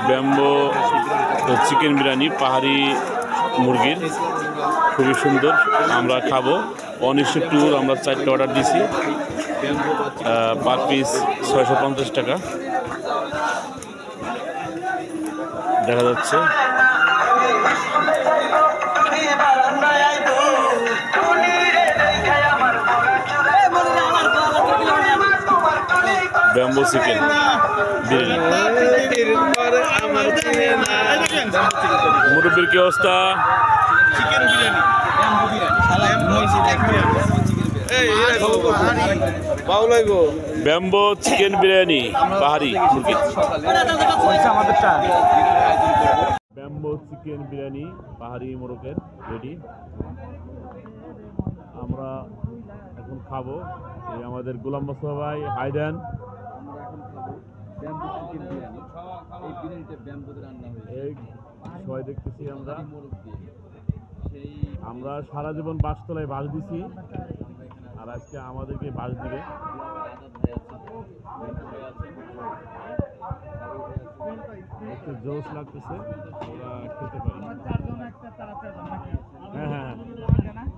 Bamboo chicken biryani পাহাড়ি মুরগির, খুবই সুন্দর। আমরা খাবো 1902, আমরা 4টা অর্ডার দিছি, পার পিস 650 টাকা দেখা যাচ্ছে। Bamboo chicken biryani. মুরব্বির কি অবস্থা? ব্যাম্বো চিকেন বিরিয়ানি পাহাড়ি মুরগি। ব্যাম্বো চিকেন বিরিয়ানি পাহাড়ি মোরগের রেডি, আমরা এখন খাবো। এই আমাদের গোলাম মোস্তফা ভাই, হাই দেন। এই সবাই দেখতেছি আমরা সারা জীবন বাসতলায় বাস দিছি, আর আজকে আমাদেরকে বাস দিবে। একটু জোশ লাগতেছে, ওরা খেতে পারি। হ্যাঁ হ্যাঁ।